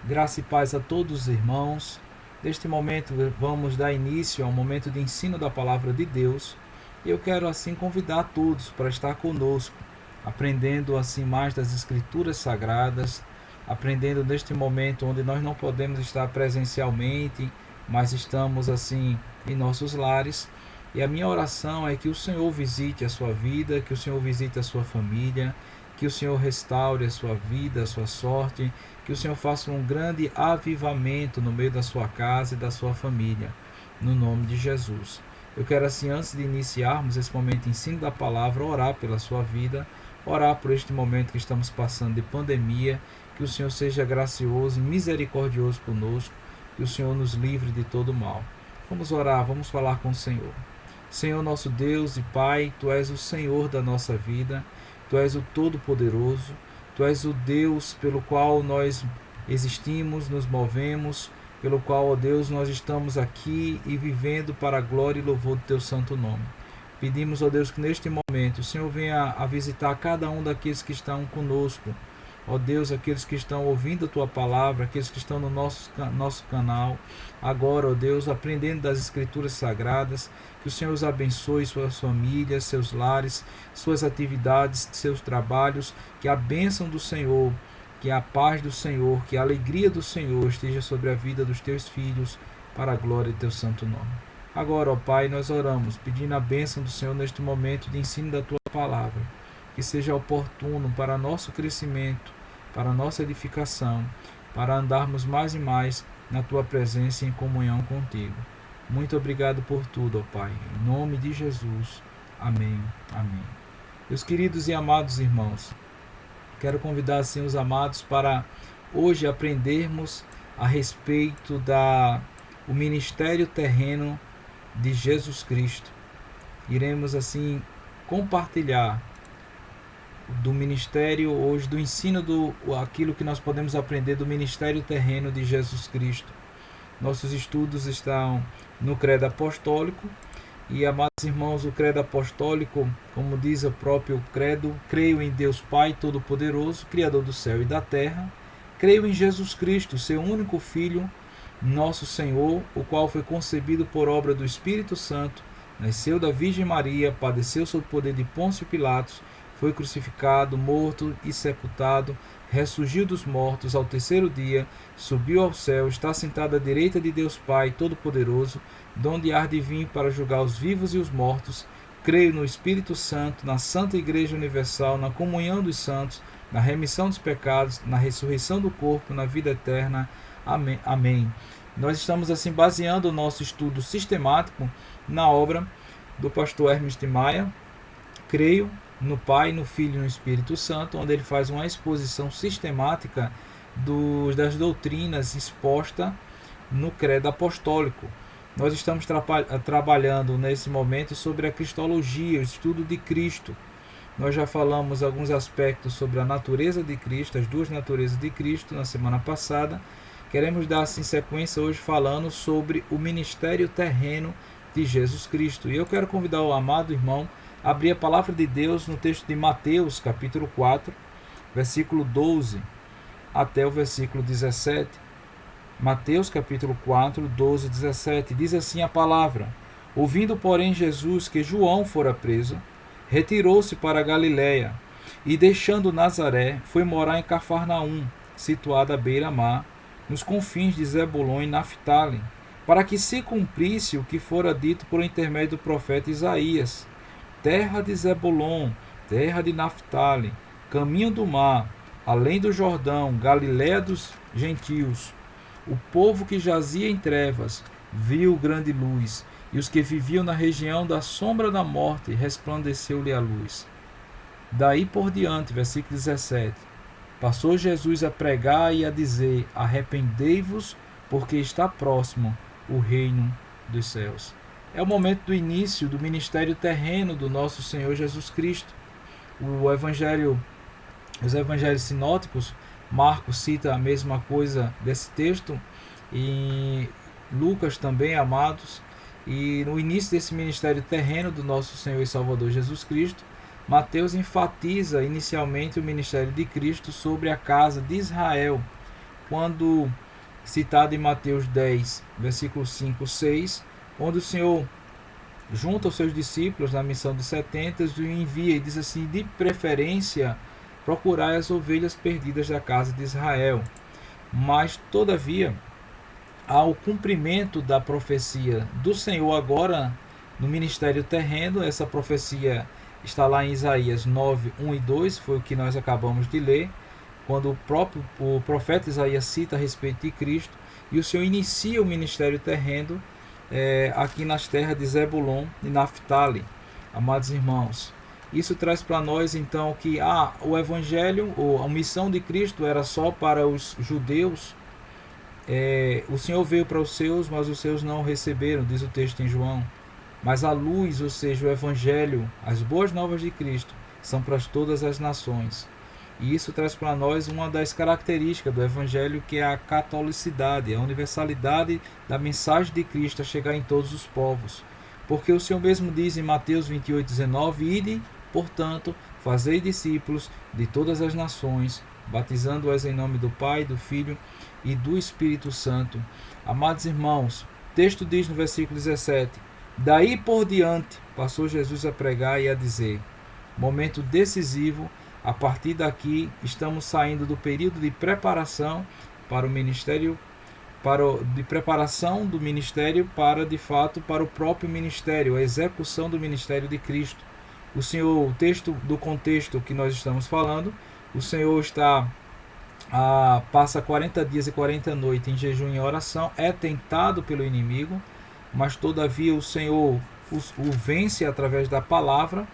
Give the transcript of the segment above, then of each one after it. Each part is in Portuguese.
Graça e paz a todos os irmãos. Neste momento vamos dar início ao momento de ensino da palavra de Deus. E eu quero assim convidar a todos para estar conosco, aprendendo assim mais das escrituras sagradas, aprendendo neste momento onde nós não podemos estar presencialmente, mas estamos assim em nossos lares. E a minha oração é que o Senhor visite a sua vida, que o Senhor visite a sua família, que o Senhor restaure a sua vida, a sua sorte, que o Senhor faça um grande avivamento no meio da sua casa e da sua família, no nome de Jesus. Eu quero assim, antes de iniciarmos esse momento de ensino da palavra, orar pela sua vida, orar por este momento que estamos passando de pandemia, que o Senhor seja gracioso e misericordioso conosco, que o Senhor nos livre de todo mal. Vamos orar, vamos falar com o Senhor. Senhor nosso Deus e Pai, Tu és o Senhor da nossa vida, Tu és o Todo-Poderoso, Tu és o Deus pelo qual nós existimos, nos movemos, pelo qual, ó Deus, nós estamos aqui e vivendo para a glória e louvor do Teu santo nome. Pedimos, ó Deus, que neste momento o Senhor venha a visitar cada um daqueles que estão conosco. Ó Deus, aqueles que estão ouvindo a Tua palavra, aqueles que estão no nosso canal, agora, ó Deus, aprendendo das Escrituras Sagradas, que o Senhor os abençoe, suas famílias, seus lares, suas atividades, seus trabalhos, que a bênção do Senhor, que a paz do Senhor, que a alegria do Senhor esteja sobre a vida dos Teus filhos, para a glória de Teu santo nome. Agora, ó Pai, nós oramos, pedindo a bênção do Senhor neste momento de ensino da Tua palavra, que seja oportuno para nosso crescimento, para nossa edificação, para andarmos mais e mais na Tua presença e em comunhão contigo. Muito obrigado por tudo, ó Pai. Em nome de Jesus. Amém. Amém. Meus queridos e amados irmãos, quero convidar assim os amados para hoje aprendermos a respeito do ministério terreno de Jesus Cristo. Iremos assim compartilhar do ministério hoje, do ensino aquilo que nós podemos aprender do ministério terreno de Jesus Cristo. Nossos estudos estão no credo apostólico e, amados irmãos, o credo apostólico, como diz o próprio credo, creio em Deus Pai Todo-Poderoso, Criador do céu e da terra, creio em Jesus Cristo, seu único Filho, nosso Senhor, o qual foi concebido por obra do Espírito Santo, nasceu da Virgem Maria, padeceu sob o poder de Pôncio Pilatos, foi crucificado, morto e sepultado, ressurgiu dos mortos ao terceiro dia, subiu ao céu, está sentado à direita de Deus Pai Todo-Poderoso, donde há de vir para julgar os vivos e os mortos. Creio no Espírito Santo, na Santa Igreja Universal, na comunhão dos santos, na remissão dos pecados, na ressurreição do corpo, na vida eterna. Amém. Amém. Nós estamos assim baseando o nosso estudo sistemático na obra do pastor Hermes de Maia, Creio no Pai, no Filho e no Espírito Santo, onde ele faz uma exposição sistemática das doutrinas expostas no credo apostólico. Nós estamos trabalhando nesse momento sobre a cristologia, o estudo de Cristo. Nós já falamos alguns aspectos sobre a natureza de Cristo, as duas naturezas de Cristo, na semana passada. Queremos dar assim sequência hoje falando sobre o ministério terreno de Jesus Cristo. E eu quero convidar o amado irmão a abrir a palavra de Deus no texto de Mateus, capítulo 4, versículo 12 até o versículo 17. Mateus, capítulo 4, 12 e 17. Diz assim a palavra: Ouvindo, porém, Jesus que João fora preso, retirou-se para a Galiléia, e deixando Nazaré, foi morar em Cafarnaum, situada à beira-mar, nos confins de Zebulon e Naftali, para que se cumprisse o que fora dito por intermédio do profeta Isaías: terra de Zebulon, terra de Naftali, caminho do mar, além do Jordão, Galiléia dos gentios. O povo que jazia em trevas viu grande luz, e os que viviam na região da sombra da morte resplandeceu-lhe a luz. Daí por diante, versículo 17, passou Jesus a pregar e a dizer: arrependei-vos, porque está próximo o reino dos céus. É o momento do início do ministério terreno do nosso Senhor Jesus Cristo. Os evangelhos sinóticos, Marcos cita a mesma coisa desse texto, e Lucas também, amados. E no início desse ministério terreno do nosso Senhor e Salvador Jesus Cristo, Mateus enfatiza inicialmente o ministério de Cristo sobre a casa de Israel, quando citado em Mateus 10, versículo 5, 6, onde o Senhor junta os seus discípulos na missão de 70 e envia e diz assim: de preferência, procurai as ovelhas perdidas da casa de Israel. Mas, todavia, ao cumprimento da profecia do Senhor agora no ministério terreno, essa profecia está lá em Isaías 9, 1 e 2, foi o que nós acabamos de ler, quando o profeta Isaías cita a respeito de Cristo, e o Senhor inicia o ministério terreno aqui nas terras de Zebulon e Naftali, amados irmãos. Isso traz para nós então que o evangelho, ou a missão de Cristo era só para os judeus. O Senhor veio para os seus, mas os seus não o receberam, diz o texto em João. Mas a luz, ou seja, o evangelho, as boas novas de Cristo, são para todas as nações. E isso traz para nós uma das características do evangelho, que é a catolicidade, a universalidade da mensagem de Cristo a chegar em todos os povos. Porque o Senhor mesmo diz em Mateus 28, 19: ide, portanto, fazei discípulos de todas as nações, batizando-as em nome do Pai, do Filho e do Espírito Santo. Amados irmãos, o texto diz no versículo 17: daí por diante passou Jesus a pregar e a dizer. Momento decisivo. A partir daqui estamos saindo do período de preparação para o ministério, de preparação do ministério para, de fato, para o próprio ministério, a execução do ministério de Cristo. O texto do contexto que nós estamos falando, o Senhor passa 40 dias e 40 noites em jejum e oração, é tentado pelo inimigo, mas todavia o Senhor o vence através da palavra.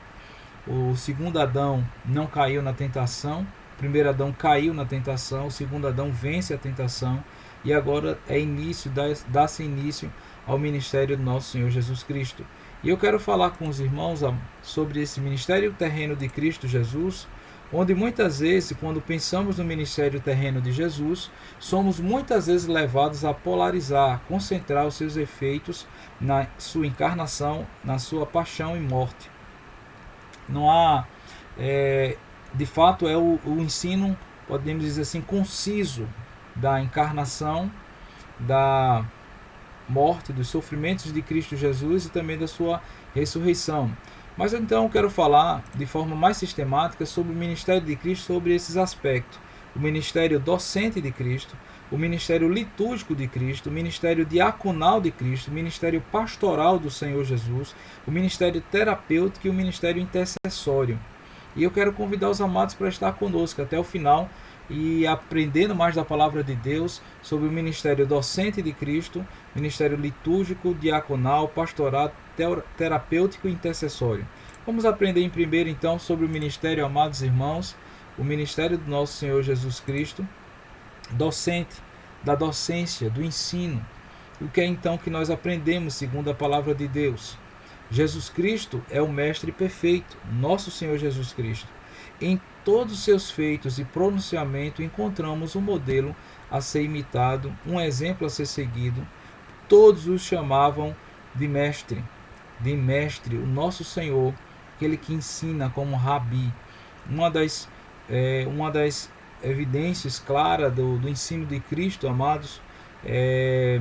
O segundo Adão não caiu na tentação, o primeiro Adão caiu na tentação, o segundo Adão vence a tentação, e agora dá-se início ao ministério do nosso Senhor Jesus Cristo. E eu quero falar com os irmãos sobre esse ministério terreno de Cristo Jesus, onde muitas vezes, quando pensamos no ministério terreno de Jesus, somos muitas vezes levados a polarizar, a concentrar os seus efeitos na sua encarnação, na sua paixão e morte. Não há, de fato, o ensino, podemos dizer assim, conciso da encarnação, da morte, dos sofrimentos de Cristo Jesus e também da sua ressurreição. Mas então eu quero falar de forma mais sistemática sobre o ministério de Cristo, sobre esses aspectos. O ministério docente de Cristo, o ministério litúrgico de Cristo, o ministério diaconal de Cristo, o ministério pastoral do Senhor Jesus, o ministério terapêutico e o ministério intercessório. E eu quero convidar os amados para estar conosco até o final e aprendendo mais da palavra de Deus sobre o ministério docente de Cristo, ministério litúrgico, diaconal, pastoral, terapêutico e intercessório. Vamos aprender em primeiro então sobre o ministério, amados irmãos, o ministério do nosso Senhor Jesus Cristo, docente, da docência, do ensino. O que é então que nós aprendemos segundo a palavra de Deus? Jesus Cristo é o mestre perfeito, nosso Senhor Jesus Cristo. Em todos os seus feitos e pronunciamento encontramos um modelo a ser imitado, um exemplo a ser seguido. Todos os chamavam de mestre, o nosso Senhor, aquele que ensina como rabi. Uma das evidências claras do ensino de Cristo, amados,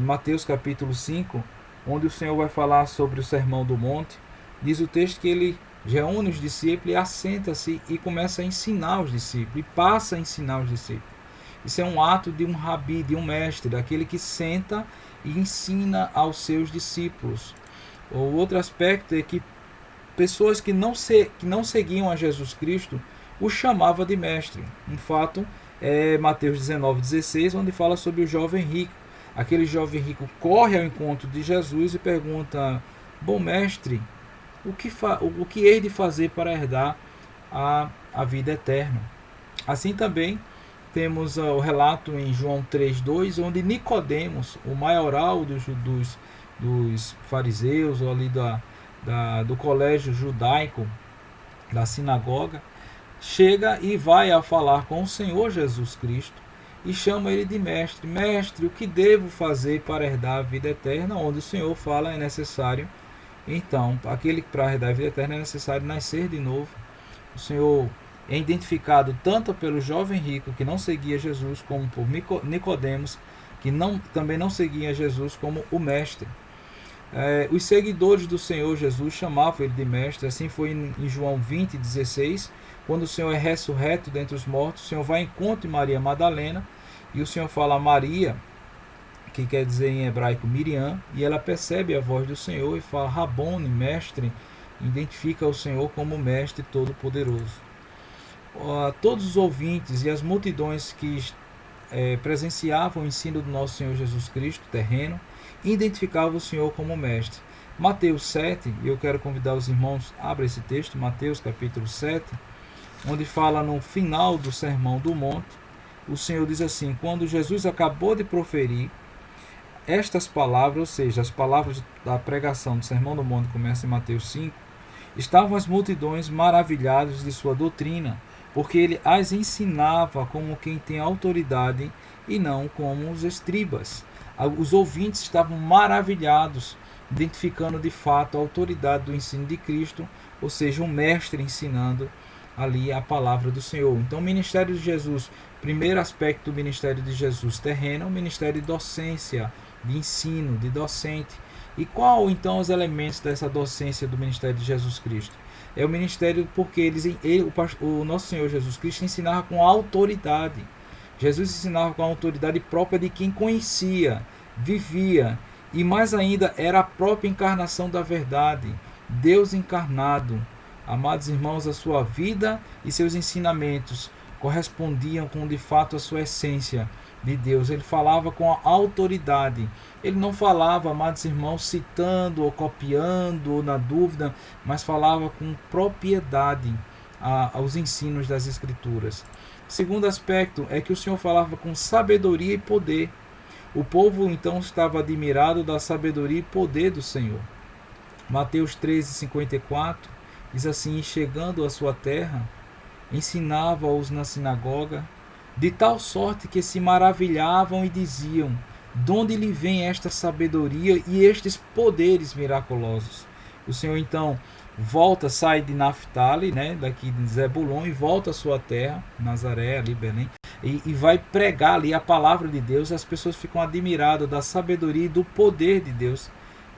Mateus capítulo 5, onde o Senhor vai falar sobre o Sermão do Monte. Diz o texto que ele reúne os discípulos e assenta-se e começa a ensinar os discípulos, e passa a ensinar os discípulos. Isso é um ato de um rabi, de um mestre, daquele que senta e ensina aos seus discípulos. O outro aspecto é que pessoas que não seguiam a Jesus Cristo o chamava de mestre. Um fato é Mateus 19,16, onde fala sobre o jovem rico. Aquele jovem rico corre ao encontro de Jesus e pergunta: bom mestre, o que hei de fazer para herdar a vida eterna? Assim também temos o relato em João 3,2, onde Nicodemos, o maioral dos fariseus, ou ali do colégio judaico, da sinagoga, chega e vai a falar com o Senhor Jesus Cristo e chama ele de mestre. Mestre, o que devo fazer para herdar a vida eterna? Onde o Senhor fala é necessário, então, aquele que para herdar a vida eterna é necessário nascer de novo. O Senhor é identificado tanto pelo jovem rico que não seguia Jesus, como por Nicodemos, que também não seguia Jesus, como o mestre. Os seguidores do Senhor Jesus chamavam ele de mestre. Assim foi em João 20:16, quando o Senhor é ressurreto dentre os mortos, o Senhor vai ao encontro de Maria Madalena, e o Senhor fala a Maria, que quer dizer em hebraico Miriam, e ela percebe a voz do Senhor e fala Rabone, mestre, identifica o Senhor como mestre todo-poderoso. Todos os ouvintes e as multidões que presenciavam o ensino do nosso Senhor Jesus Cristo terreno, identificavam o Senhor como mestre. Mateus 7, e eu quero convidar os irmãos, abra esse texto, Mateus capítulo 7, onde fala no final do Sermão do Monte, o Senhor diz assim: quando Jesus acabou de proferir estas palavras, ou seja, as palavras da pregação do Sermão do Monte, começa em Mateus 5, estavam as multidões maravilhadas de sua doutrina, porque ele as ensinava como quem tem autoridade e não como os escribas. Os ouvintes estavam maravilhados, identificando de fato a autoridade do ensino de Cristo, ou seja, um mestre ensinando ali a palavra do Senhor. Então, o ministério de Jesus, primeiro aspecto do ministério de Jesus terreno, é o ministério de docência, de ensino, de docente. E qual então os elementos dessa docência do ministério de Jesus Cristo? É o ministério porque o nosso Senhor Jesus Cristo ensinava com autoridade. Jesus ensinava com a autoridade própria de quem conhecia, vivia, e mais ainda era a própria encarnação da verdade, Deus encarnado. Amados irmãos, a sua vida e seus ensinamentos correspondiam com de fato a sua essência de Deus. Ele falava com a autoridade. Ele não falava, amados irmãos, citando ou copiando ou na dúvida, mas falava com propriedade aos ensinos das Escrituras. Segundo aspecto é que o Senhor falava com sabedoria e poder. O povo então estava admirado da sabedoria e poder do Senhor. Mateus 13:54 diz assim: chegando à sua terra, ensinava-os na sinagoga, de tal sorte que se maravilhavam e diziam: de onde lhe vem esta sabedoria e estes poderes miraculosos? O Senhor então sai de Naftali, né, daqui de Zebulon, e volta à sua terra, Nazaré, ali Belém, e vai pregar ali a palavra de Deus. As pessoas ficam admiradas da sabedoria e do poder de Deus,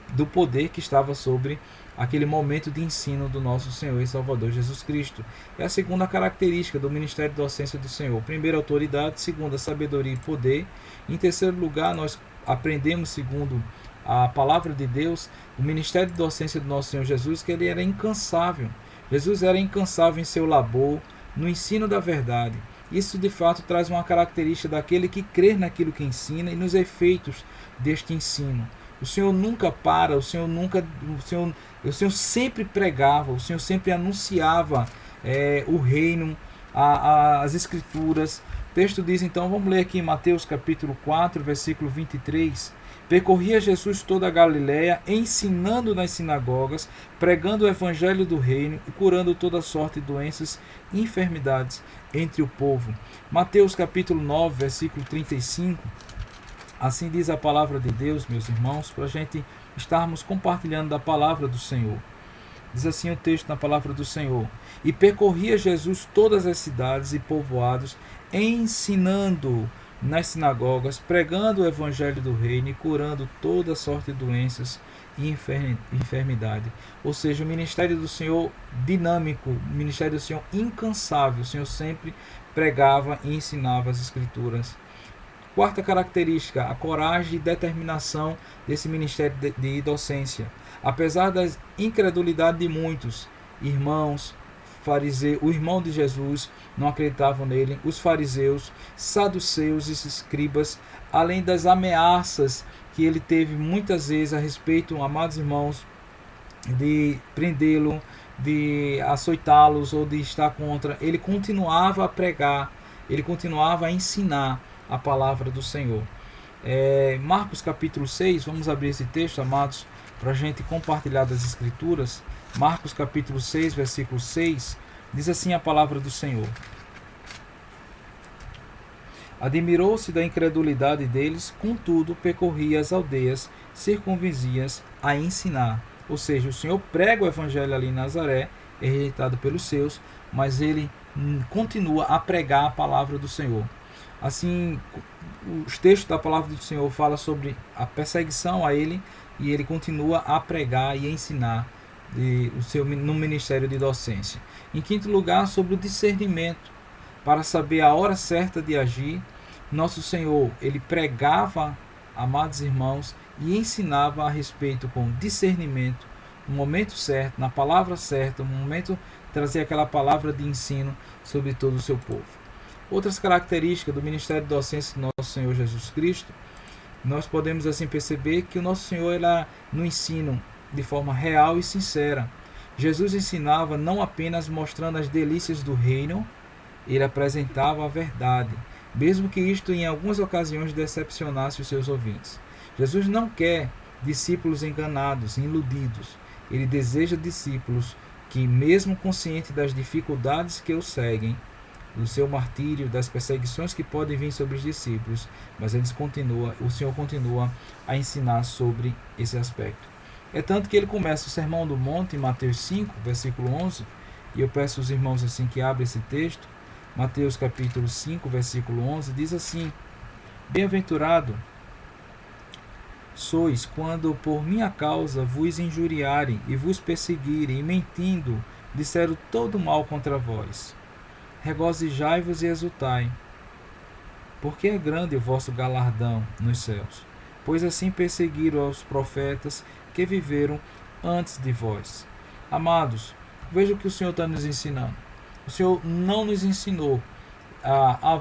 do poder que estava sobre aquele momento de ensino do nosso Senhor e Salvador Jesus Cristo. É a segunda característica do ministério de docência do Senhor. Primeiro, autoridade. Segunda, sabedoria e poder. Em terceiro lugar, nós aprendemos, segundo a palavra de Deus, o ministério de docência do nosso Senhor Jesus, que ele era incansável. Jesus era incansável em seu labor, no ensino da verdade. Isso de fato traz uma característica daquele que crê naquilo que ensina e nos efeitos deste ensino. O Senhor nunca para, o Senhor sempre pregava, o Senhor sempre anunciava o reino, as Escrituras. O texto diz então, vamos ler aqui em Mateus capítulo 4, versículo 23. Percorria Jesus toda a Galiléia, ensinando nas sinagogas, pregando o evangelho do reino e curando toda sorte de doenças e enfermidades entre o povo. Mateus capítulo 9, versículo 35. Assim diz a palavra de Deus, meus irmãos, para a gente estarmos compartilhando da palavra do Senhor. Diz assim o texto na palavra do Senhor: e percorria Jesus todas as cidades e povoados, ensinando nas sinagogas, pregando o evangelho do reino e curando toda sorte de doenças e enfermidade. Ou seja, o ministério do Senhor dinâmico, o ministério do Senhor incansável. O Senhor sempre pregava e ensinava as Escrituras. Quarta característica, a coragem e determinação desse ministério de docência. Apesar da incredulidade de muitos irmãos, o irmão de Jesus não acreditavam nele, os fariseus, saduceus e escribas, além das ameaças que ele teve muitas vezes a respeito, amados irmãos, de prendê-lo, de açoitá-los ou de estar contra, ele continuava a pregar, ele continuava a ensinar a palavra do Senhor. Marcos capítulo 6, vamos abrir esse texto, amados, para a gente compartilhar das Escrituras. Marcos capítulo 6, versículo 6, diz assim a palavra do Senhor: admirou-se da incredulidade deles, contudo percorria as aldeias circunvizinhas a ensinar. Ou seja, o Senhor prega o evangelho ali em Nazaré, é rejeitado pelos seus, mas ele continua a pregar a palavra do Senhor. Assim, os textos da palavra do Senhor falam sobre a perseguição a ele, e ele continua a pregar e a ensinar no ministério de docência. Em quinto lugar, sobre o discernimento, para saber a hora certa de agir. Nosso Senhor, ele pregava, amados irmãos, e ensinava a respeito com discernimento, no momento certo, na palavra certa, no momento trazer aquela palavra de ensino sobre todo o seu povo. Outras características do ministério de docência do nosso Senhor Jesus Cristo, nós podemos assim perceber que o nosso Senhor, era no ensino de forma real e sincera. Jesus ensinava não apenas mostrando as delícias do reino, ele apresentava a verdade, mesmo que isto em algumas ocasiões decepcionasse os seus ouvintes. Jesus não quer discípulos enganados, iludidos. Ele deseja discípulos que, mesmo conscientes das dificuldades que o seguem, do seu martírio, das perseguições que podem vir sobre os discípulos, mas o Senhor continua a ensinar sobre esse aspecto. É tanto que ele começa o Sermão do Monte em Mateus 5, versículo 11, e eu peço aos irmãos assim que abrem esse texto. Mateus capítulo 5, versículo 11, diz assim: Bem-aventurado sois quando por minha causa vos injuriarem e vos perseguirem, e mentindo disseram todo mal contra vós. Regozijai-vos e exultai, porque é grande o vosso galardão nos céus, pois assim perseguiram os profetas que viveram antes de vós. Amados, veja o que o Senhor está nos ensinando. O Senhor não nos ensinou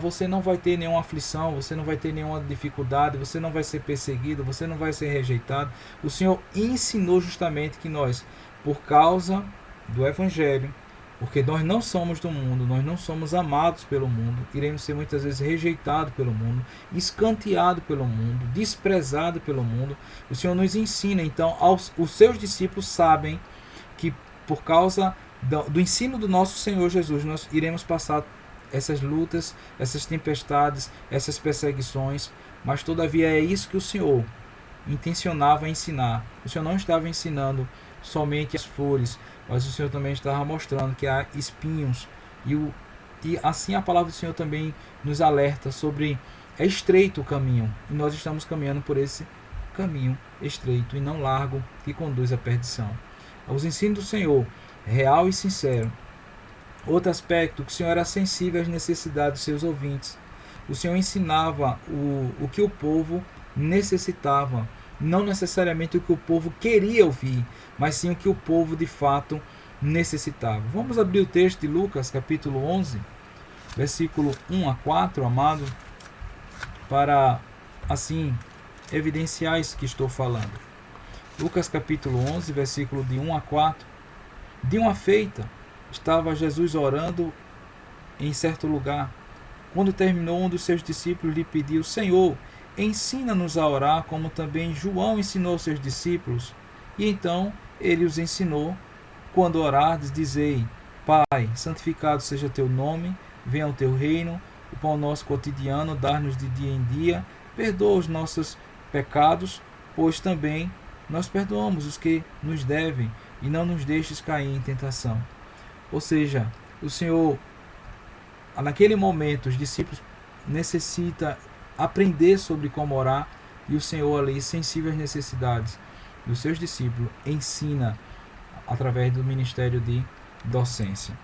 você não vai ter nenhuma aflição, você não vai ter nenhuma dificuldade, você não vai ser perseguido, você não vai ser rejeitado. O Senhor ensinou justamente que nós, por causa do Evangelho, porque nós não somos do mundo, nós não somos amados pelo mundo, iremos ser muitas vezes rejeitados pelo mundo, escanteados pelo mundo, desprezados pelo mundo. O Senhor nos ensina, então, os seus discípulos sabem que por causa do ensino do nosso Senhor Jesus, nós iremos passar essas lutas, essas tempestades, essas perseguições, mas todavia é isso que o Senhor intencionava ensinar. O Senhor não estava ensinando somente as flores, mas o Senhor também estava mostrando que há espinhos, e assim a palavra do Senhor também nos alerta sobre é estreito o caminho, e nós estamos caminhando por esse caminho estreito e não largo, que conduz à perdição. Os ensinos do Senhor, real e sincero. Outro aspecto, que o Senhor era sensível às necessidades dos seus ouvintes. O Senhor ensinava o que o povo necessitava, não necessariamente o que o povo queria ouvir, mas sim o que o povo de fato necessitava. Vamos abrir o texto de Lucas, capítulo 11, versículo 1 a 4, amado, para assim evidenciar isso que estou falando. Lucas capítulo 11, versículo de 1 a 4. De uma feita, estava Jesus orando em certo lugar. Quando terminou, um dos seus discípulos lhe pediu: Senhor, ensina-nos a orar, como também João ensinou seus discípulos. E então ele os ensinou: quando orardes, dizei: Pai, santificado seja teu nome, venha o teu reino, o pão nosso cotidiano dá-nos de dia em dia, perdoa os nossos pecados, pois também nós perdoamos os que nos devem, e não nos deixes cair em tentação. Ou seja, o Senhor, naquele momento, os discípulos necessitam aprender sobre como orar, e o Senhor ali, sensível às necessidades dos seus discípulos, ensina através do ministério de docência.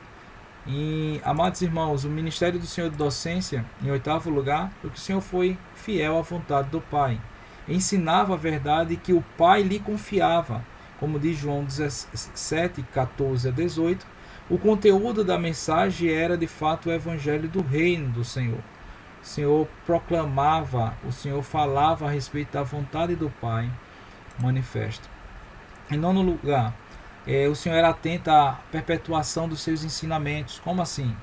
E, amados irmãos, o ministério do Senhor de docência, em oitavo lugar, porque o Senhor foi fiel à vontade do Pai. Ensinava a verdade que o Pai lhe confiava, como diz João 17, 14 a 18. O conteúdo da mensagem era de fato o evangelho do reino do Senhor. O Senhor proclamava, o Senhor falava a respeito da vontade do Pai manifesta. Em nono lugar, o Senhor era atento à perpetuação dos seus ensinamentos. Como assim?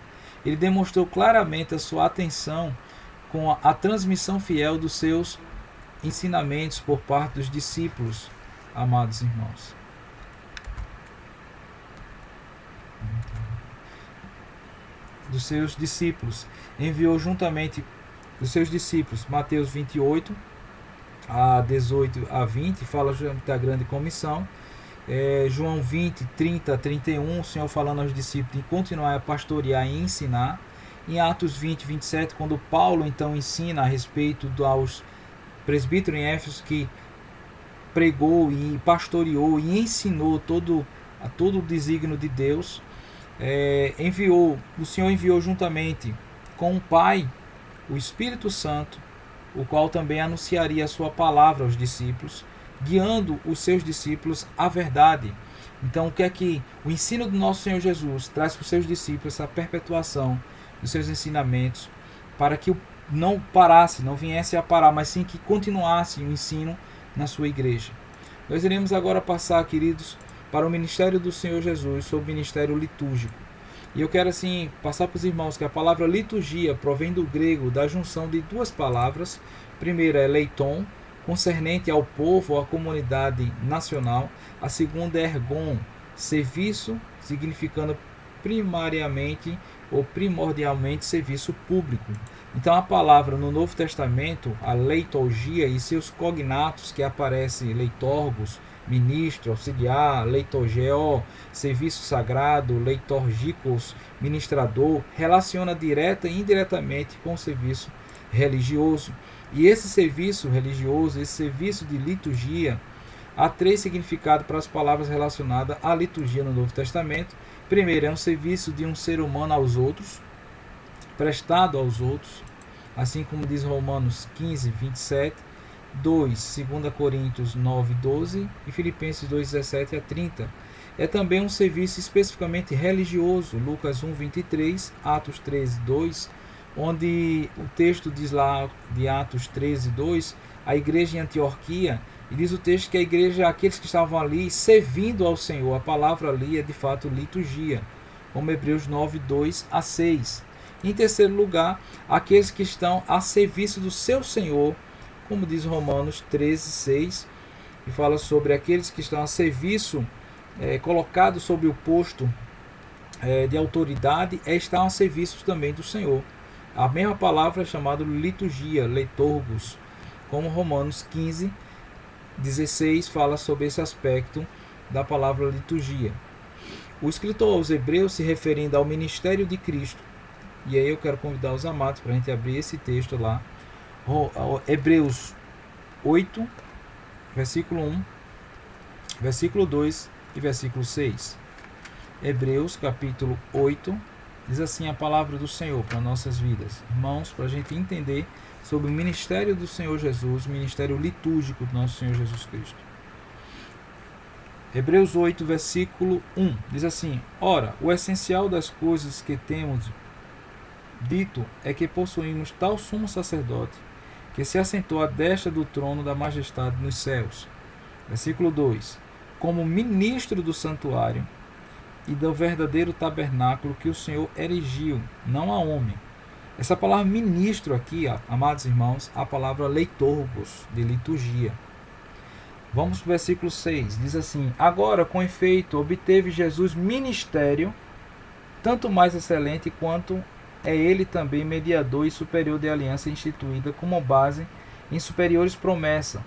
Ele demonstrou claramente a sua atenção com a transmissão fiel dos seus ensinamentos por parte dos discípulos, amados irmãos. Dos seus discípulos. Enviou juntamente os seus discípulos. Mateus 28, a 18 a 20, fala da grande comissão. João 20, 30, 31, o Senhor falando aos discípulos de continuar a pastorear e ensinar. Em Atos 20, 27, quando Paulo então ensina a respeito aos presbíteros em Éfeso, que pregou e pastoreou e ensinou todo o desígnio de Deus, o Senhor enviou juntamente com o Pai o Espírito Santo, o qual também anunciaria a sua palavra aos discípulos, guiando os seus discípulos à verdade. Então, o que é que o ensino do nosso Senhor Jesus traz para os seus discípulos? Essa perpetuação dos seus ensinamentos, para que não parasse, não viesse a parar, mas sim que continuasse o ensino na sua igreja. Nós iremos agora passar, queridos, para o ministério do Senhor Jesus, sobre o ministério litúrgico. E eu quero assim passar para os irmãos que a palavra liturgia provém do grego, da junção de duas palavras. A primeira é leiton, concernente ao povo ou à comunidade nacional. A segunda é ergon, serviço, significando primariamente ou primordialmente serviço público. Então a palavra no Novo Testamento, a leiturgia e seus cognatos que aparecem, leitorgos, ministro, auxiliar, leitorgeo, serviço sagrado, leitorgicos, ministrador, relaciona direta e indiretamente com o serviço religioso. E esse serviço religioso, esse serviço de liturgia, há três significados para as palavras relacionadas à liturgia no Novo Testamento. Primeiro, é um serviço de um ser humano aos outros, prestado aos outros, assim como diz Romanos 15, 27, 2 Coríntios 9, 12 e Filipenses 2, 17 a 30. É também um serviço especificamente religioso, Lucas 1, 23, Atos 13, 2, onde o texto diz lá de Atos 13, 2, a igreja em Antioquia, e diz o texto que a igreja, aqueles que estavam ali servindo ao Senhor, a palavra ali é de fato liturgia, como Hebreus 9, 2 a 6. Em terceiro lugar, aqueles que estão a serviço do seu Senhor, como diz Romanos 13, 6, que fala sobre aqueles que estão a serviço, colocados sobre o posto de autoridade, estão a serviço também do Senhor. A mesma palavra é chamada liturgia, leitorgos, como Romanos 15, 16 fala sobre esse aspecto da palavra liturgia. O escritor aos Hebreus, se referindo ao ministério de Cristo, e aí eu quero convidar os amados para a gente abrir esse texto lá, Hebreus 8, versículo 1, versículo 2 e versículo 6. Hebreus capítulo 8, diz assim a palavra do Senhor para nossas vidas. Irmãos, para a gente entender sobre o ministério do Senhor Jesus, o ministério litúrgico do nosso Senhor Jesus Cristo. Hebreus 8, versículo 1, diz assim: Ora, o essencial das coisas que temos dito é que possuímos tal sumo sacerdote, que se assentou à destra do trono da majestade nos céus. Versículo 2: Como ministro do santuário e do verdadeiro tabernáculo que o Senhor erigiu, não a homem. Essa palavra ministro aqui, amados irmãos, a palavra leitorgos, de liturgia. Vamos para o versículo 6, diz assim: Agora, com efeito, obteve Jesus ministério, tanto mais excelente quanto é ele também mediador e superior de aliança instituída como base em superiores promessas.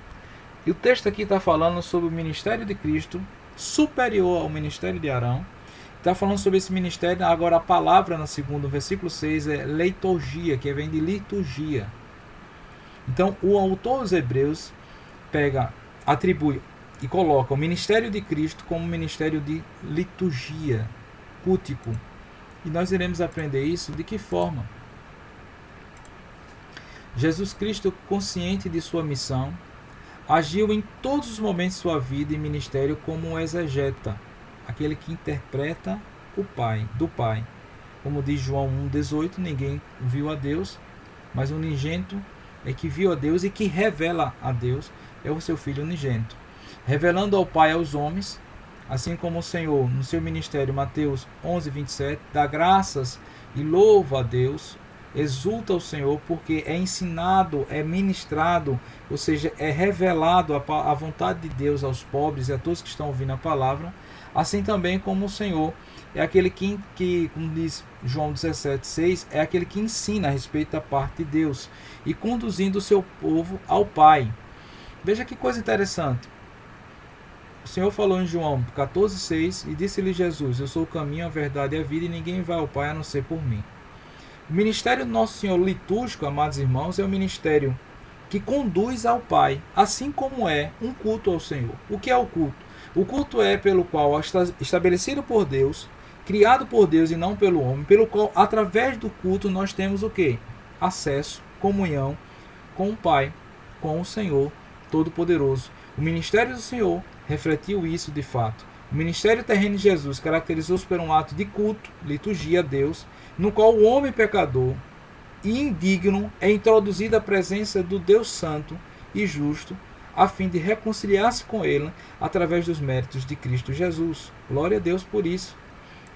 E o texto aqui está falando sobre o ministério de Cristo, superior ao ministério de Arão. Está falando sobre esse ministério. Agora a palavra no segundo versículo 6 é leiturgia, que vem de liturgia. Então o autor dos Hebreus atribui e coloca o ministério de Cristo como ministério de liturgia, cultico. E nós iremos aprender isso de que forma? Jesus Cristo, consciente de sua missão, agiu em todos os momentos de sua vida e ministério como um exegeta, aquele que interpreta o Pai, do Pai. Como diz João 1,18, ninguém viu a Deus, mas o unigênito é que viu a Deus e que revela a Deus, é o seu Filho unigênito. Revelando ao Pai aos homens, assim como o Senhor, no seu ministério, Mateus 11, 27, dá graças e louva a Deus, exulta o Senhor, porque é ensinado, é ministrado, ou seja, é revelado a vontade de Deus aos pobres e a todos que estão ouvindo a palavra. Assim também como o Senhor é aquele que como diz João 17, 6, é aquele que ensina a respeito da parte de Deus e conduzindo o seu povo ao Pai. Veja que coisa interessante. O Senhor falou em João 14,6 e disse-lhe Jesus: Eu sou o caminho, a verdade e a vida, e ninguém vai ao Pai a não ser por mim. O ministério do Nosso Senhor litúrgico, amados irmãos, é o ministério que conduz ao Pai, assim como é um culto ao Senhor. O que é o culto? O culto é pelo qual estabelecido por Deus, criado por Deus e não pelo homem, pelo qual, através do culto, nós temos o quê? Acesso, comunhão com o Pai, com o Senhor Todo-Poderoso. O ministério do Senhor refletiu isso de fato. O ministério terreno de Jesus caracterizou-se por um ato de culto, liturgia a Deus, no qual o homem pecador e indigno é introduzido à presença do Deus Santo e Justo, a fim de reconciliar-se com ele através dos méritos de Cristo Jesus. Glória a Deus por isso.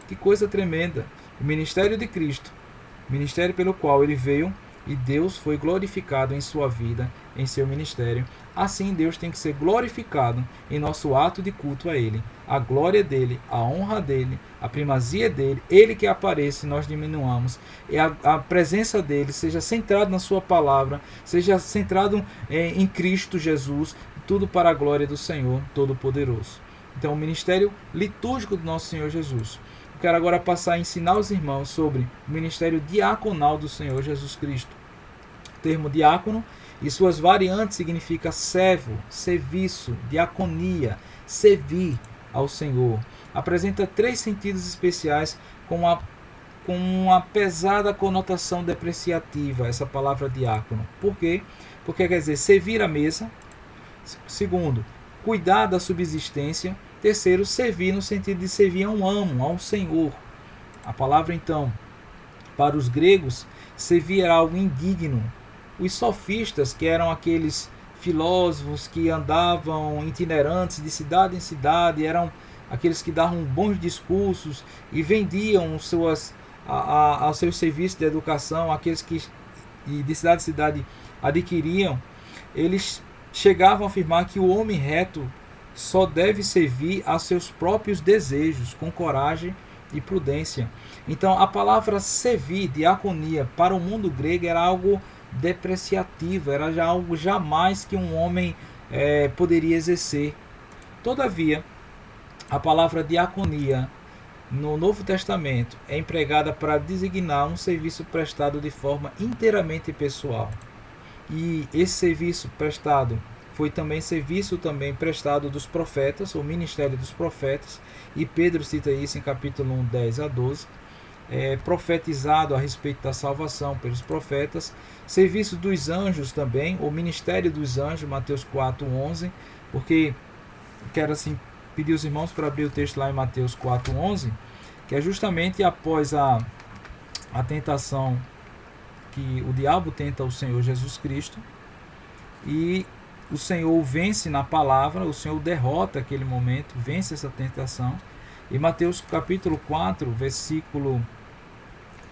Que coisa tremenda! O ministério de Cristo, ministério pelo qual ele veio, e Deus foi glorificado em sua vida, em seu ministério. Assim, Deus tem que ser glorificado em nosso ato de culto a Ele. A glória dele, a honra dele, a primazia dele, Ele que apareça e nós diminuamos. E a presença dele seja centrado na sua palavra, seja centrado em Cristo Jesus, tudo para a glória do Senhor Todo-Poderoso. Então, o ministério litúrgico do nosso Senhor Jesus. Eu quero agora passar a ensinar os irmãos sobre o ministério diaconal do Senhor Jesus Cristo. O termo diácono e suas variantes significa servo, serviço, diaconia, servir ao Senhor. Apresenta 3 sentidos especiais com uma pesada conotação depreciativa, essa palavra diácono. Por quê? Porque quer dizer servir à mesa. Segundo, cuidar da subsistência. Terceiro, servir no sentido de servir a um amo, a um senhor. A palavra, então, para os gregos, servir era algo indigno. Os sofistas, que eram aqueles filósofos que andavam itinerantes de cidade em cidade, eram aqueles que davam bons discursos e vendiam aos seus serviços de educação, aqueles que de cidade em cidade adquiriam, eles chegavam a afirmar que o homem reto só deve servir a seus próprios desejos, com coragem e prudência. Então, a palavra servir, diaconia, para o mundo grego era algo depreciativo, era já algo jamais que um homem poderia exercer. Todavia, a palavra diaconia no Novo Testamento é empregada para designar um serviço prestado de forma inteiramente pessoal. E esse serviço prestado foi também serviço prestado dos profetas, o ministério dos profetas, e Pedro cita isso em capítulo 1, 10 a 12, profetizado a respeito da salvação pelos profetas, serviço dos anjos também, o ministério dos anjos, Mateus 4, 11, porque quero assim pedir os irmãos para abrir o texto lá em Mateus 4, 11, que é justamente após a tentação que o diabo tenta o Senhor Jesus Cristo, e o Senhor vence na palavra, o Senhor derrota aquele momento, vence essa tentação. E Mateus capítulo 4, versículo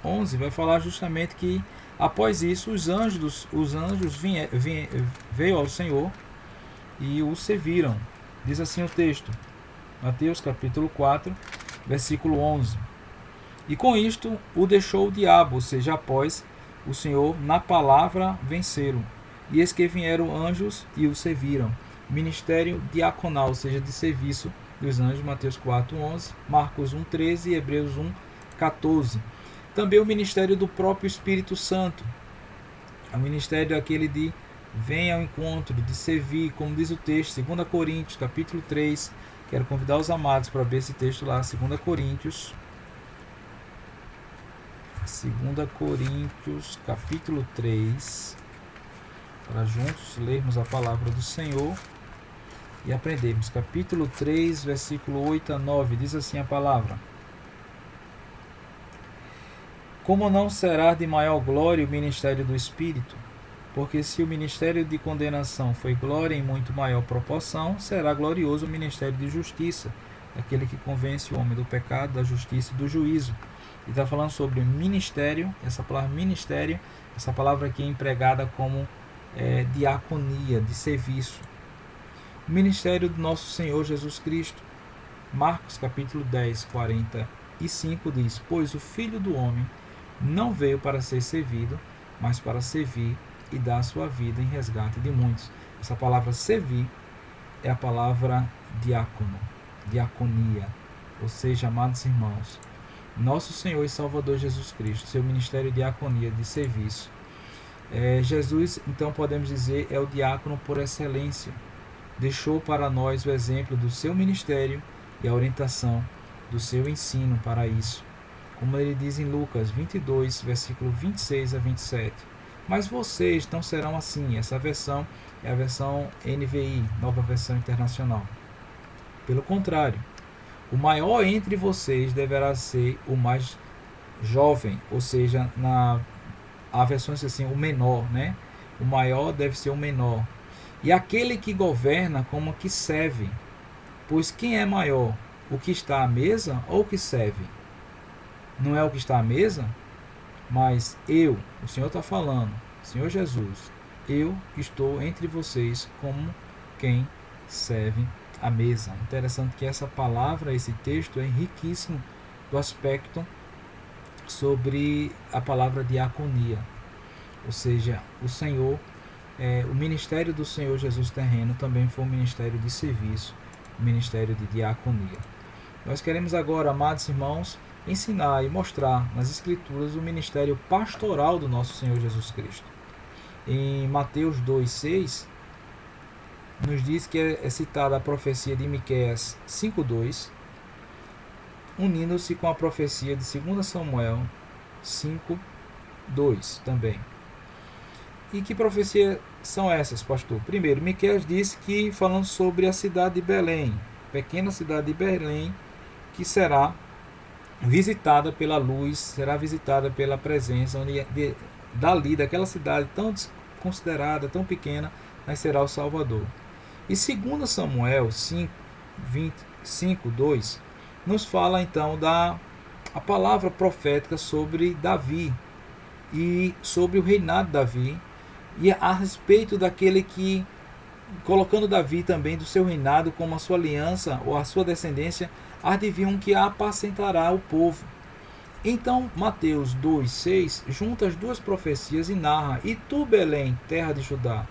11, vai falar justamente que após isso os anjos veio ao Senhor e o serviram. Diz assim o texto, Mateus capítulo 4, versículo 11. E com isto o deixou o diabo, ou seja, após o Senhor na palavra venceram. E eis que vieram anjos e o serviram. Ministério diaconal, ou seja, de serviço dos anjos, Mateus 4, 11, Marcos 1, 13 e Hebreus 1, 14. Também o ministério do próprio Espírito Santo. O ministério aquele de vem ao encontro, de servir, como diz o texto, 2 Coríntios, capítulo 3. Quero convidar os amados para ver esse texto lá, 2 Coríntios. 2 Coríntios, capítulo 3. Para juntos lermos a palavra do Senhor e aprendemos. Capítulo 3, versículo 8 a 9, diz assim a palavra: Como não será de maior glória o ministério do Espírito? Porque se o ministério de condenação foi glória em muito maior proporção, será glorioso o ministério de justiça, aquele que convence o homem do pecado, da justiça e do juízo. E está falando sobre ministério, essa palavra ministério, essa palavra aqui é empregada como diaconia, de serviço. O ministério do nosso Senhor Jesus Cristo, Marcos capítulo 10, 45 diz: Pois o Filho do Homem não veio para ser servido, mas para servir e dar a sua vida em resgate de muitos. Essa palavra servir é a palavra diácono, diaconia, ou seja, amados irmãos, nosso Senhor e Salvador Jesus Cristo, seu ministério de diaconia, de serviço. Jesus, então podemos dizer, é o diácono por excelência. Deixou para nós o exemplo do seu ministério e a orientação do seu ensino para isso. Como ele diz em Lucas 22, versículo 26 a 27. Mas vocês não serão assim. Essa versão é a versão NVI, Nova Versão Internacional. Pelo contrário, o maior entre vocês deverá ser o mais jovem, ou seja, a versão diz assim, o menor, né? O maior deve ser o menor. E aquele que governa como que serve. Pois quem é maior, o que está à mesa ou o que serve? Não é o que está à mesa? Mas eu, o Senhor está falando, Senhor Jesus, eu estou entre vocês como quem serve a mesa. Interessante que essa palavra, esse texto é riquíssimo do aspecto sobre a palavra diaconia. Ou seja, o Senhor, o ministério do Senhor Jesus terreno também foi um ministério de serviço, um ministério de diaconia. Nós queremos agora, amados irmãos, ensinar e mostrar nas Escrituras o ministério pastoral do nosso Senhor Jesus Cristo. Em Mateus 2,6, nos diz que é citada a profecia de Miqueias 5,2, unindo-se com a profecia de 2 Samuel 5,2 também. E que profecias são essas, pastor? Primeiro, Miqueias disse que, falando sobre a cidade de Belém, pequena cidade de Belém, que será visitada pela luz, será visitada pela presença, onde dali, daquela cidade tão desconsiderada, tão pequena, nascerá o Salvador. E 2 Samuel 5:2 nos fala então a palavra profética sobre Davi e sobre o reinado de Davi e a respeito daquele que, colocando Davi também do seu reinado como a sua aliança ou a sua descendência, há de vir um que apacentará o povo. Então Mateus 2,6 junta as duas profecias e narra: E tu, Belém, terra de Judá,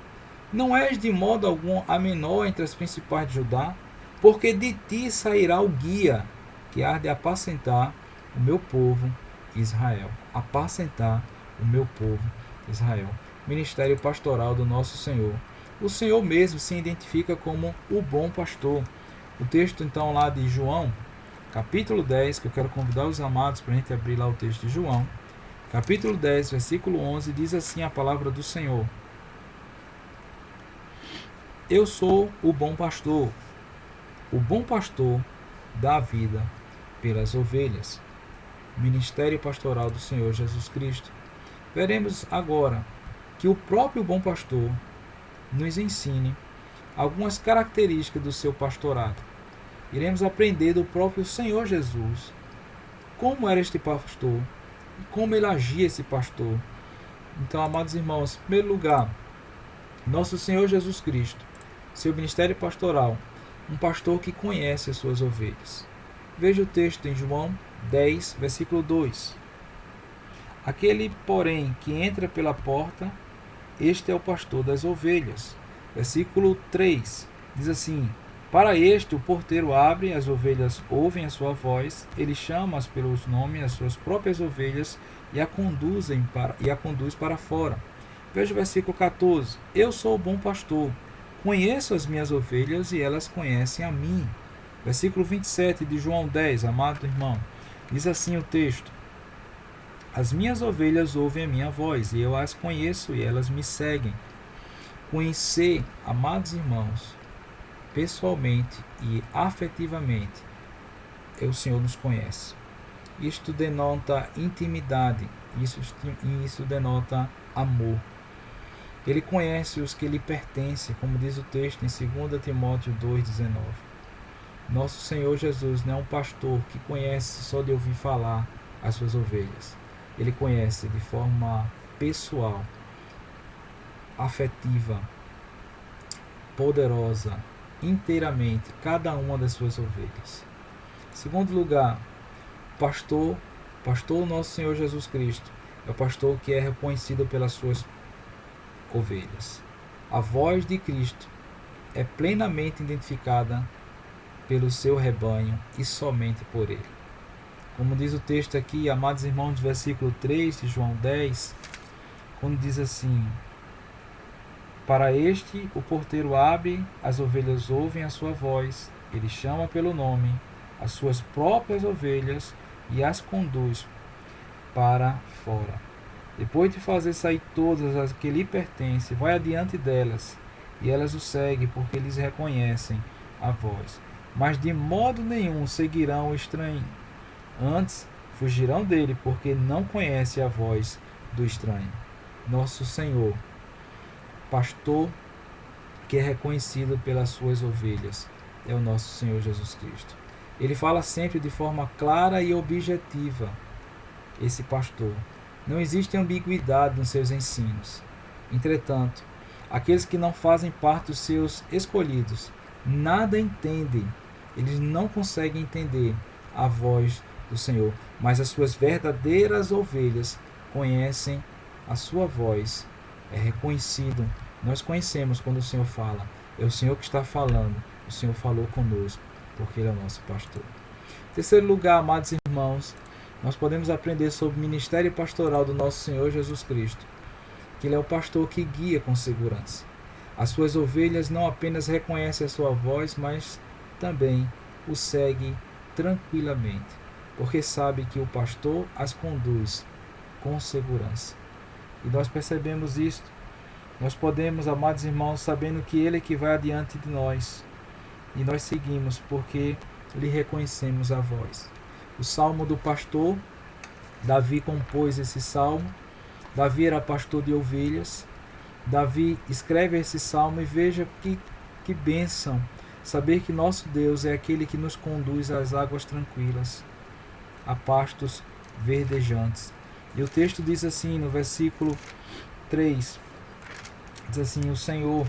não és de modo algum a menor entre as principais de Judá, porque de ti sairá o guia que há de apacentar o meu povo Israel. Apacentar o meu povo Israel. Ministério pastoral do nosso Senhor. O Senhor mesmo se identifica como o bom pastor. O texto então lá de João, capítulo 10, que eu quero convidar os amados para a gente abrir lá o texto de João, capítulo 10, versículo 11, diz assim a palavra do Senhor: Eu sou o bom pastor dá a vida pelas ovelhas. Ministério pastoral do Senhor Jesus Cristo. Veremos agora que o próprio bom pastor nos ensine algumas características do seu pastorado. Iremos aprender do próprio Senhor Jesus como era este pastor e como ele agia esse pastor. Então, amados irmãos, em primeiro lugar, nosso Senhor Jesus Cristo, seu ministério pastoral, um pastor que conhece as suas ovelhas. Veja o texto em João 10, versículo 2. Aquele, porém, que entra pela porta, este é o pastor das ovelhas. Versículo 3 diz assim: Para este o porteiro abre, as ovelhas ouvem a sua voz, ele chama-as pelos nomes, as suas próprias ovelhas, e a conduz para fora. Veja o versículo 14: Eu sou o bom pastor, conheço as minhas ovelhas e elas conhecem a mim. Versículo 27 de João 10, amado irmão, diz assim o texto: As minhas ovelhas ouvem a minha voz, e eu as conheço e elas me seguem. Conhecer, amados irmãos, pessoalmente e afetivamente, o Senhor nos conhece. Isto denota intimidade, isso denota amor. Ele conhece os que lhe pertencem, como diz o texto em 2 Timóteo 2,19. Nosso Senhor Jesus não é um pastor que conhece só de ouvir falar as suas ovelhas. Ele conhece de forma pessoal, afetiva, poderosa, inteiramente cada uma das suas ovelhas. Em segundo lugar, pastor nosso Senhor Jesus Cristo é o pastor que é reconhecido pelas suas ovelhas. A voz de Cristo é plenamente identificada pelo seu rebanho e somente por ele. Como diz o texto aqui, amados irmãos, do versículo 3 de João 10, quando diz assim: para este o porteiro abre, as ovelhas ouvem a sua voz, ele chama pelo nome as suas próprias ovelhas e as conduz para fora. Depois de fazer sair todas as que lhe pertencem, vai adiante delas, e elas o seguem, porque eles reconhecem a voz. Mas de modo nenhum seguirão o estranho. Antes, fugirão dele, porque não conhecem a voz do estranho. Nosso Senhor, pastor que é reconhecido pelas suas ovelhas, é o nosso Senhor Jesus Cristo. Ele fala sempre de forma clara e objetiva, esse pastor. Não existe ambiguidade nos seus ensinos. Entretanto, aqueles que não fazem parte dos seus escolhidos nada entendem. Eles não conseguem entender a voz do Senhor, mas as suas verdadeiras ovelhas conhecem a sua voz. É reconhecido. Nós conhecemos quando o Senhor fala. É o Senhor que está falando. O Senhor falou conosco, porque Ele é o nosso pastor. Em terceiro lugar, amados irmãos, nós podemos aprender sobre o ministério pastoral do nosso Senhor Jesus Cristo, que Ele é o pastor que guia com segurança. As suas ovelhas não apenas reconhecem a sua voz, mas também o seguem tranquilamente, porque sabe que o pastor as conduz com segurança. E nós percebemos isto. Nós podemos, amados irmãos, sabendo que Ele é que vai adiante de nós, e nós seguimos porque lhe reconhecemos a voz. O Salmo do Pastor, Davi compôs esse salmo. Davi era pastor de ovelhas. Davi escreve esse salmo e veja que bênção saber que nosso Deus é aquele que nos conduz às águas tranquilas, a pastos verdejantes. E o texto diz assim no versículo 3, diz assim: o Senhor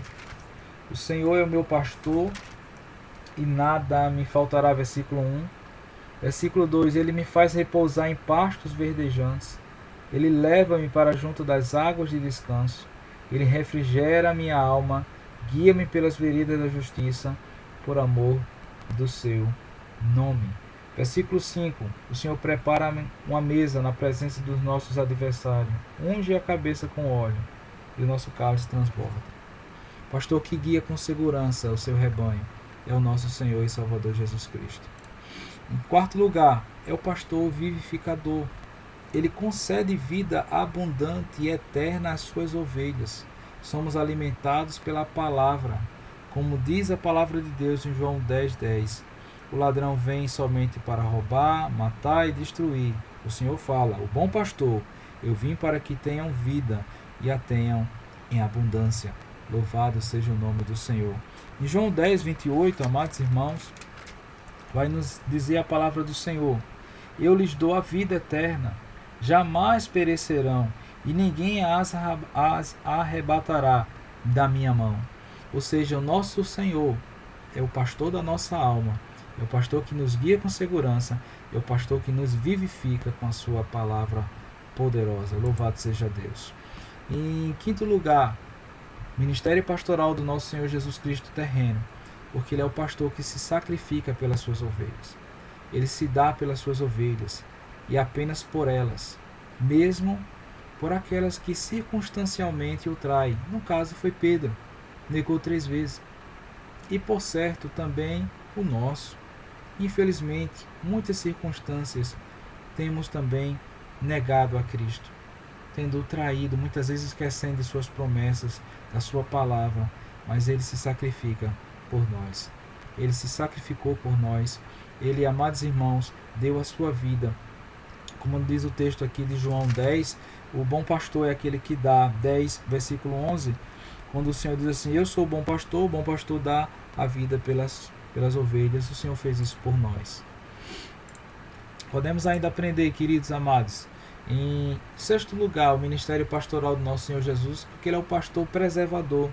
é o meu pastor e nada me faltará. Versículo 1. Versículo 2: ele me faz repousar em pastos verdejantes, ele leva-me para junto das águas de descanso, ele refrigera a minha alma, guia-me pelas veredas da justiça, por amor do seu nome. Versículo 5: o Senhor prepara uma mesa na presença dos nossos adversários, unge a cabeça com óleo, e o nosso cálice transborda. Pastor que guia com segurança o seu rebanho é o nosso Senhor e Salvador Jesus Cristo. Em quarto lugar, é o pastor vivificador. Ele concede vida abundante e eterna às suas ovelhas. Somos alimentados pela palavra. Como diz a palavra de Deus em João 10:10. O ladrão vem somente para roubar, matar e destruir. O Senhor fala: o bom pastor, eu vim para que tenham vida e a tenham em abundância. Louvado seja o nome do Senhor. Em João 10:28, amados irmãos, vai nos dizer a palavra do Senhor: eu lhes dou a vida eterna, jamais perecerão, e ninguém as arrebatará da minha mão. Ou seja, o nosso Senhor é o pastor da nossa alma, é o pastor que nos guia com segurança, é o pastor que nos vivifica com a sua palavra poderosa. Louvado seja Deus. Em quinto lugar, ministério pastoral do nosso Senhor Jesus Cristo terreno, porque Ele é o pastor que se sacrifica pelas suas ovelhas. Ele se dá pelas suas ovelhas, e apenas por elas, mesmo por aquelas que circunstancialmente o traem. No caso foi Pedro, negou 3 vezes. E por certo também o nosso. Infelizmente, muitas circunstâncias temos também negado a Cristo, tendo o traído, muitas vezes esquecendo de suas promessas, da sua palavra, mas Ele se sacrifica por nós. Ele se sacrificou por nós. Ele, amados irmãos, deu a sua vida. Como diz o texto aqui de João 10, o bom pastor é aquele que dá. 10, versículo 11, quando o Senhor diz assim: eu sou o bom pastor dá a vida pelas ovelhas. O Senhor fez isso por nós. Podemos ainda aprender, queridos amados, em sexto lugar, o ministério pastoral do nosso Senhor Jesus, porque Ele é o pastor preservador.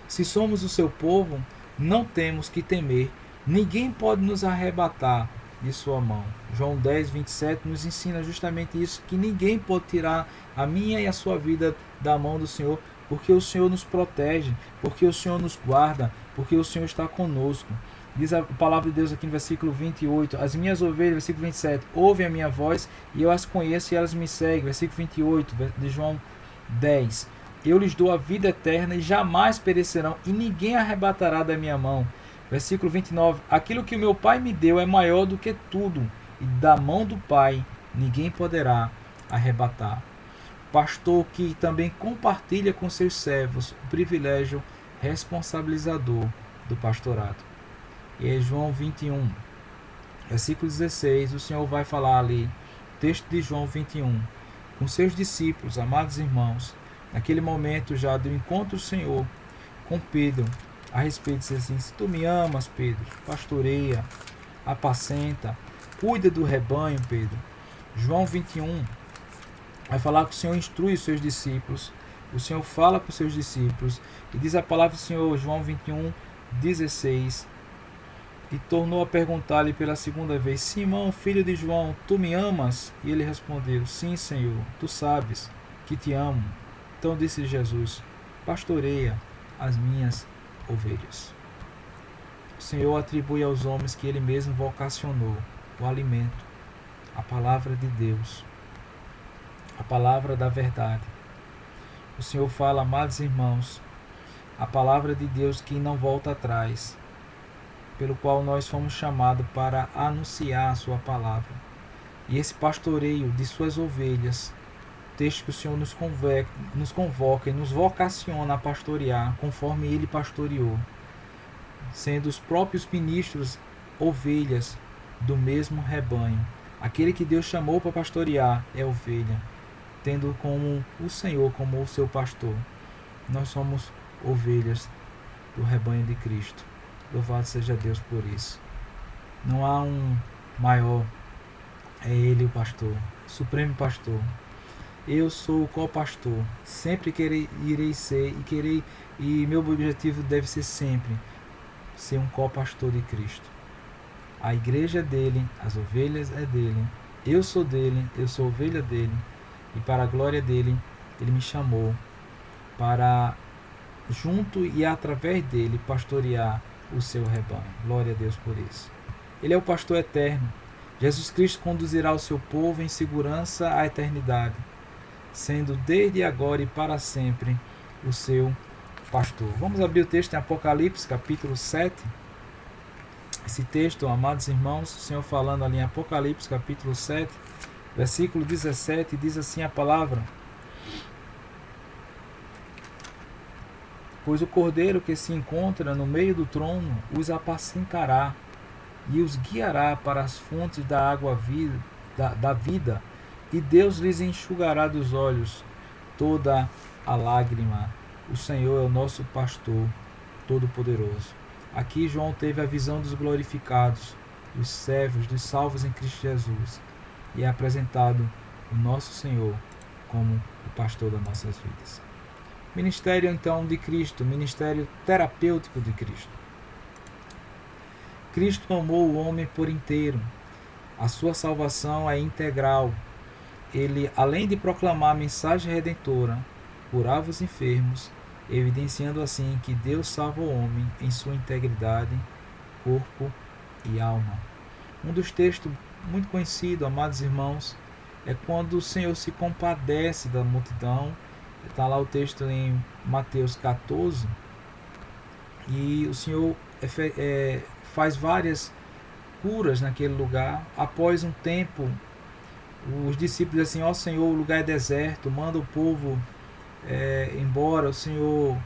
Se somos o seu povo, não temos que temer, ninguém pode nos arrebatar de sua mão. João 10:27 nos ensina justamente isso, que ninguém pode tirar a minha e a sua vida da mão do Senhor, porque o Senhor nos protege, porque o Senhor nos guarda, porque o Senhor está conosco. Diz a palavra de Deus aqui no versículo 28, as minhas ovelhas, versículo 27, ouvem a minha voz e eu as conheço e elas me seguem. Versículo 28 de João 10, eu lhes dou a vida eterna e jamais perecerão e ninguém arrebatará da minha mão. Versículo 29, aquilo que o meu Pai me deu é maior do que tudo e da mão do Pai ninguém poderá arrebatar. Pastor que também compartilha com seus servos o privilégio responsabilizador do pastorado. E é João 21, versículo 16, o Senhor vai falar ali, texto de João 21, com seus discípulos, amados irmãos, naquele momento já do encontro do Senhor com Pedro, a respeito de assim, se tu me amas, Pedro, pastoreia, apacenta, cuida do rebanho, Pedro. João 21 vai falar que o Senhor instrui os seus discípulos, o Senhor fala com os seus discípulos, e diz a palavra do Senhor, João 21, 16, e tornou a perguntar-lhe pela segunda vez, Simão, filho de João, tu me amas? E ele respondeu, sim, Senhor, tu sabes que te amo. Então disse Jesus, pastoreia as minhas ovelhas. O Senhor atribui aos homens que ele mesmo vocacionou o alimento, a palavra de Deus, a palavra da verdade. O Senhor fala, amados irmãos, a palavra de Deus que não volta atrás, pelo qual nós fomos chamados para anunciar a sua palavra. E esse pastoreio de suas ovelhas, texto que o Senhor nos convoca e nos vocaciona a pastorear, conforme ele pastoreou, sendo os próprios ministros ovelhas do mesmo rebanho. Aquele que Deus chamou para pastorear é ovelha, tendo como o Senhor como o seu pastor. Nós somos ovelhas do rebanho de Cristo. Louvado seja Deus por isso. Não há um maior, é Ele o pastor, supremo pastor. Eu sou o co-pastor, sempre irei ser e meu objetivo deve ser sempre ser um co-pastor de Cristo. A igreja é dele, as ovelhas é dele, eu sou ovelha dele, e para a glória dele, ele me chamou para, junto e através dele, pastorear o seu rebanho. Glória a Deus por isso. Ele é o pastor eterno. Jesus Cristo conduzirá o seu povo em segurança à eternidade, sendo desde agora e para sempre o seu pastor. Vamos abrir o texto em Apocalipse, capítulo 7. Esse texto, amados irmãos, o Senhor falando ali em Apocalipse, capítulo 7, versículo 17, diz assim a palavra: pois o cordeiro que se encontra no meio do trono os apacentará e os guiará para as fontes da água da vida, e Deus lhes enxugará dos olhos toda a lágrima. O Senhor é o nosso pastor todo-poderoso. Aqui João teve a visão dos glorificados, dos servos, dos salvos em Cristo Jesus, e é apresentado o nosso Senhor como o pastor das nossas vidas. Ministério então de Cristo, ministério terapêutico de Cristo. Cristo amou o homem por inteiro. A sua salvação é integral. Ele, além de proclamar a mensagem redentora, curava os enfermos, evidenciando assim que Deus salva o homem em sua integridade, corpo e alma. Um dos textos muito conhecidos, amados irmãos, é quando o Senhor se compadece da multidão. Está lá o texto em Mateus 14, e o Senhor faz várias curas naquele lugar. Após um tempo, os discípulos dizem assim, Senhor, o lugar é deserto, manda o povo embora, o Senhor,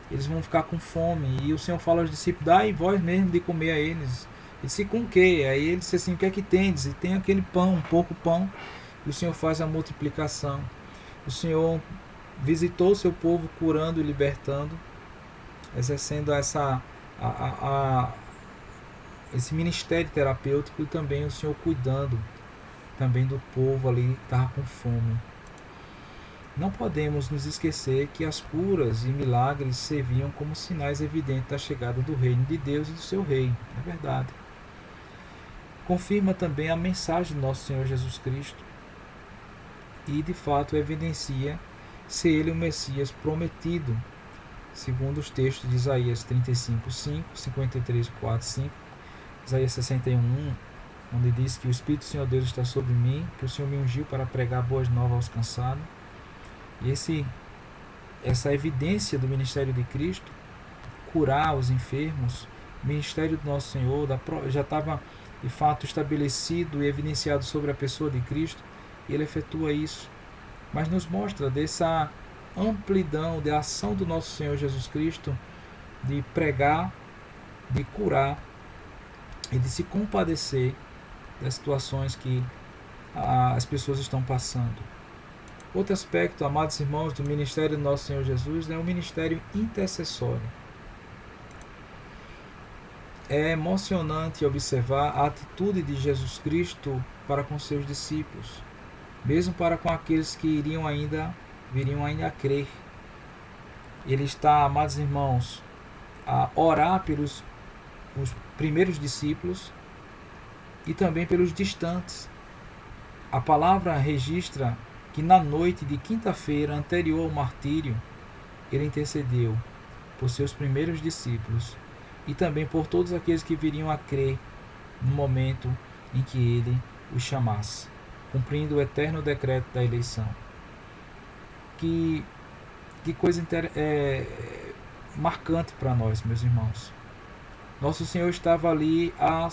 eles vão ficar com fome. E o Senhor fala aos discípulos, dai vós mesmo de comer a eles. E disse, com o quê? Aí ele disse assim, o que é que tendes? E tem aquele pão, um pouco pão, e o Senhor faz a multiplicação. O Senhor visitou o seu povo curando e libertando, exercendo esse ministério terapêutico, e também o Senhor cuidando também do povo ali que estava com fome. Não podemos nos esquecer que as curas e milagres serviam como sinais evidentes da chegada do reino de Deus e do seu reino. É verdade. Confirma também a mensagem do nosso Senhor Jesus Cristo e de fato evidencia ser ele o Messias prometido, segundo os textos de Isaías 35:5, 53:4, 5 Isaías 61:1, onde diz que o Espírito do Senhor Deus está sobre mim, que o Senhor me ungiu para pregar boas novas aos cansados. E essa evidência do ministério de Cristo, curar os enfermos, o ministério do nosso Senhor já estava de fato estabelecido e evidenciado sobre a pessoa de Cristo, e ele efetua isso, mas nos mostra dessa amplidão de ação do nosso Senhor Jesus Cristo, de pregar, de curar e de se compadecer das situações que as pessoas estão passando. Outro aspecto, amados irmãos, do ministério do nosso Senhor Jesus é o ministério intercessório. É emocionante observar a atitude de Jesus Cristo para com seus discípulos, mesmo para com aqueles que viriam ainda a crer. Ele está, amados irmãos, a orar pelos os primeiros discípulos e também pelos distantes. A palavra registra que na noite de quinta-feira anterior ao martírio, ele intercedeu por seus primeiros discípulos e também por todos aqueles que viriam a crer no momento em que ele os chamasse, cumprindo o eterno decreto da eleição. Que coisa marcante para nós, meus irmãos. Nosso Senhor estava ali a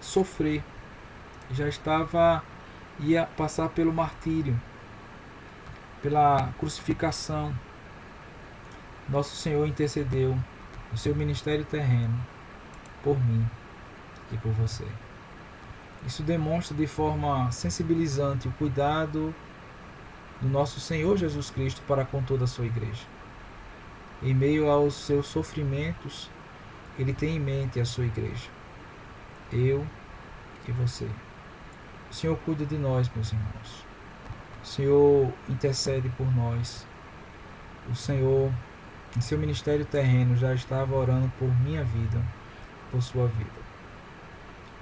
sofrer, ia passar pelo martírio, pela crucificação. Nosso Senhor intercedeu no seu ministério terreno por mim e por você. Isso demonstra de forma sensibilizante o cuidado do nosso Senhor Jesus Cristo para com toda a sua igreja. Em meio aos seus sofrimentos, ele tem em mente a sua igreja, eu e você. O Senhor cuida de nós, meus irmãos. O Senhor intercede por nós. O Senhor, em seu ministério terreno, já estava orando por minha vida, por sua vida.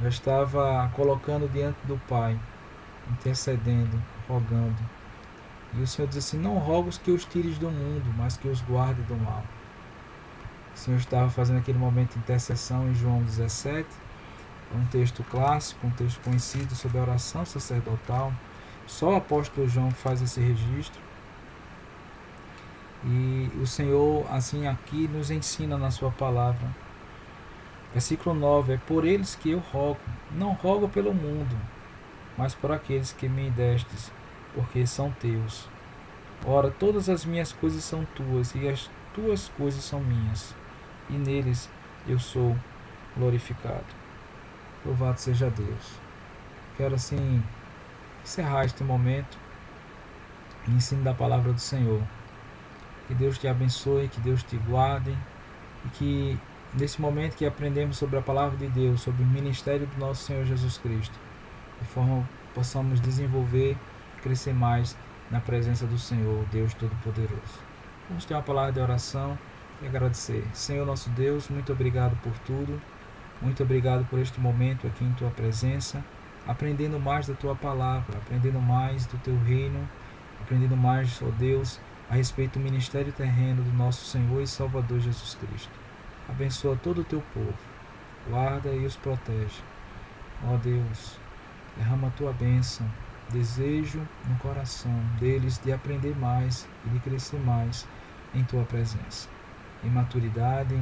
Já estava colocando diante do Pai, intercedendo, rogando. E o Senhor diz assim: não rogo que os tires do mundo, mas que os guarde do mal. O Senhor estava fazendo aquele momento de intercessão em João 17, um texto clássico, um texto conhecido sobre a oração sacerdotal. Só o apóstolo João faz esse registro. E o Senhor, assim, aqui nos ensina na sua palavra. Versículo 9: é por eles que eu rogo, não rogo pelo mundo, mas por aqueles que me destes, porque são teus. Ora, todas as minhas coisas são tuas, e as tuas coisas são minhas, e neles eu sou glorificado. Louvado seja Deus. Quero assim encerrar este momento e ensino da palavra do Senhor. Que Deus te abençoe, que Deus te guarde, e que nesse momento que aprendemos sobre a palavra de Deus, sobre o ministério do nosso Senhor Jesus Cristo, de forma possamos desenvolver, crescer mais na presença do Senhor, Deus Todo-Poderoso. Vamos ter uma palavra de oração e agradecer. Senhor nosso Deus, muito obrigado por tudo. Muito obrigado por este momento aqui em Tua presença, aprendendo mais da Tua palavra, aprendendo mais do Teu reino, aprendendo mais, ó Deus, a respeito do ministério terreno do nosso Senhor e Salvador Jesus Cristo. Abençoa todo o Teu povo, guarda e os protege. Ó Deus, derrama a Tua bênção, desejo no coração deles de aprender mais e de crescer mais em Tua presença, em maturidade,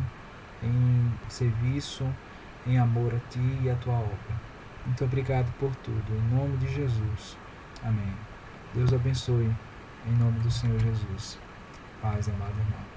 em serviço, em amor a Ti e a Tua obra. Muito obrigado por tudo, em nome de Jesus. Amém. Deus abençoe, em nome do Senhor Jesus. Paz, amado irmão.